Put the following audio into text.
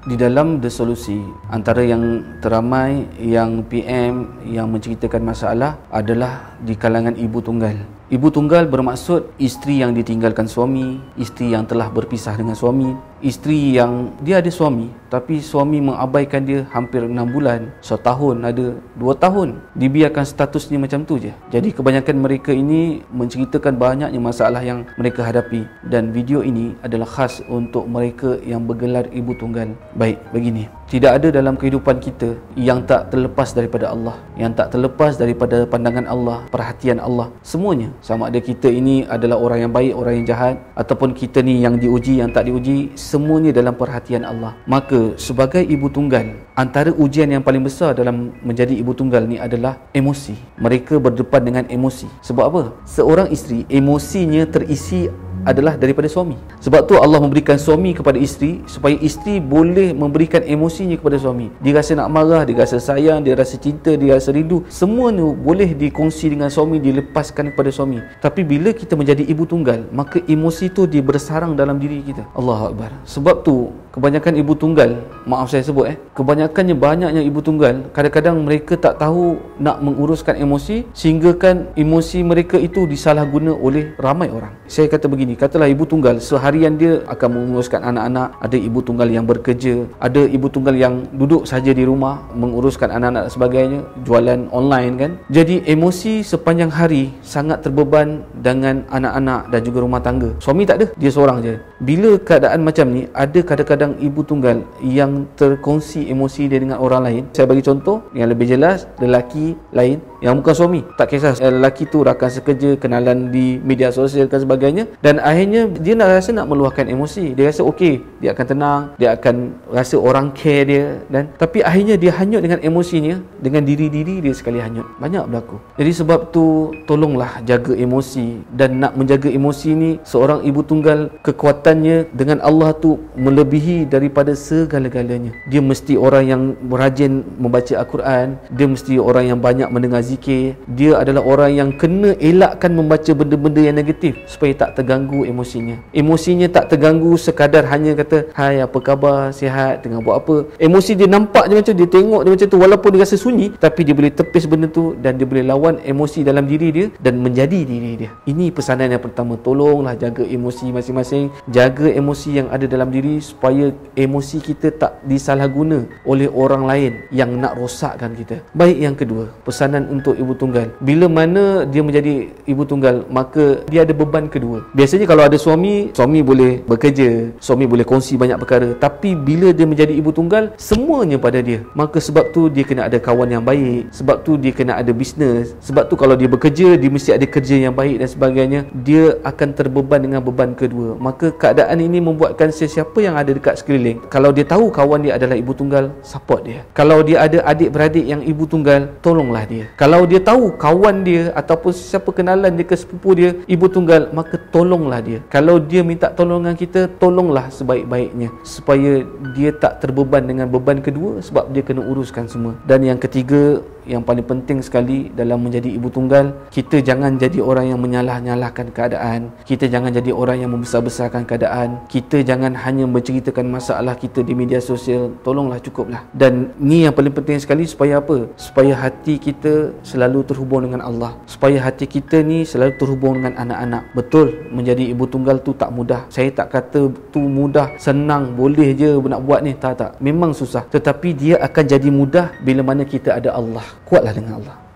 Di dalam The Solusi, antara yang teramai yang PM yang menceritakan masalah adalah di kalangan ibu tunggal. Ibu tunggal bermaksud isteri yang ditinggalkan suami, isteri yang telah berpisah dengan suami, isteri yang dia ada suami tapi suami mengabaikan dia hampir 6 bulan, setahun, ada 2 tahun, dibiarkan statusnya macam tu je. Jadi kebanyakan mereka ini menceritakan banyaknya masalah yang mereka hadapi, dan video ini adalah khas untuk mereka yang bergelar ibu tunggal. Baik, begini, tidak ada dalam kehidupan kita yang tak terlepas daripada Allah, yang tak terlepas daripada pandangan Allah, perhatian Allah. Semuanya, sama ada kita ini adalah orang yang baik, orang yang jahat, ataupun kita ni yang diuji, yang tak diuji, semuanya dalam perhatian Allah. Maka sebagai ibu tunggal, antara ujian yang paling besar dalam menjadi ibu tunggal ni adalah emosi. Mereka berdepan dengan emosi. Sebab apa? Seorang isteri, emosinya terisi adalah daripada suami. Sebab tu Allah memberikan suami kepada isteri supaya isteri boleh memberikan emosinya kepada suami. Dia rasa nak marah, dia rasa sayang, dia rasa cinta, dia rasa rindu, semuanya boleh dikongsi dengan suami, dilepaskan kepada suami. Tapi bila kita menjadi ibu tunggal, maka emosi tu dia bersarang dalam diri kita. Allahu Akbar. Sebab tu kebanyakan ibu tunggal, maaf saya sebut kebanyakannya, banyaknya ibu tunggal, kadang-kadang mereka tak tahu nak menguruskan emosi, sehingga kan emosi mereka itu disalahguna oleh ramai orang. Saya kata begini, katalah ibu tunggal seharian dia akan menguruskan anak-anak, ada ibu tunggal yang bekerja, ada ibu tunggal yang duduk saja di rumah menguruskan anak-anak dan sebagainya, jualan online kan. Jadi emosi sepanjang hari sangat terbeban dengan anak-anak dan juga rumah tangga. Suami tak ada, dia seorang je. Bila keadaan macam ni, ada kadang-kadang ibu tunggal yang terkongsi emosi dia dengan orang lain. Saya bagi contoh yang lebih jelas, lelaki lain yang bukan suami, tak kisah lelaki tu rakan sekerja, kenalan di media sosial dan sebagainya, dan akhirnya dia rasa nak meluahkan emosi. Dia rasa okey, dia akan tenang, dia akan rasa orang care dia, dan tapi akhirnya dia hanyut dengan emosinya, dengan diri-diri dia sekali hanyut. Banyak berlaku. Jadi sebab tu tolonglah jaga emosi, dan nak menjaga emosi ni, seorang ibu tunggal kekuatannya dengan Allah tu melebihi daripada segala-galanya. Dia mesti orang yang rajin membaca Al-Quran, dia mesti orang yang banyak mendengar zikir, dia adalah orang yang kena elakkan membaca benda-benda yang negatif supaya tak terganggu emosinya. Emosinya tak terganggu sekadar hanya kata hai apa khabar, sihat, tengah buat apa. Emosi dia nampak je macam, dia tengok dia macam tu, walaupun dia rasa sunyi, tapi dia boleh tepis benda tu dan dia boleh lawan emosi dalam diri dia dan menjadi diri dia. Ini pesanan yang pertama, tolonglah jaga emosi masing-masing, jaga emosi yang ada dalam diri supaya emosi kita tak disalahguna oleh orang lain yang nak rosakkan kita. Baik, yang kedua, pesanan untuk ibu tunggal. Bila mana dia menjadi ibu tunggal, maka dia ada beban kedua. Biasanya kalau ada suami, suami boleh bekerja, suami boleh kongsi banyak perkara, tapi bila dia menjadi ibu tunggal, semuanya pada dia. Maka sebab tu dia kena ada kawan yang baik, sebab tu dia kena ada bisnes, sebab tu kalau dia bekerja, dia mesti ada kerja yang baik dan sebagainya. Dia akan terbeban dengan beban kedua. Maka keadaan ini membuatkan sesiapa yang ada dekat sekeliling, kalau dia tahu kawan dia adalah ibu tunggal, support dia. Kalau dia ada adik-beradik yang ibu tunggal, tolonglah dia. Kalau dia tahu kawan dia ataupun siapa kenalan dia ke sepupu dia ibu tunggal, maka tolonglah dia. Kalau dia minta tolongan kita, tolonglah sebaik-baiknya supaya dia tak terbeban dengan beban kedua, sebab dia kena uruskan semua. Dan yang ketiga, yang paling penting sekali dalam menjadi ibu tunggal, kita jangan jadi orang yang menyalah-nyalahkan keadaan, kita jangan jadi orang yang membesar-besarkan keadaan, kita jangan hanya menceritakan masalah kita di media sosial. Tolonglah, cukuplah. Dan ni yang paling penting sekali, supaya apa? Supaya hati kita selalu terhubung dengan Allah, supaya hati kita ni selalu terhubung dengan anak-anak. Betul, menjadi ibu tunggal tu tak mudah. Saya tak kata tu mudah, senang, boleh je nak buat ni, tak. Memang susah, tetapi dia akan jadi mudah bila mana kita ada Allah. Kuatlah dengan Allah.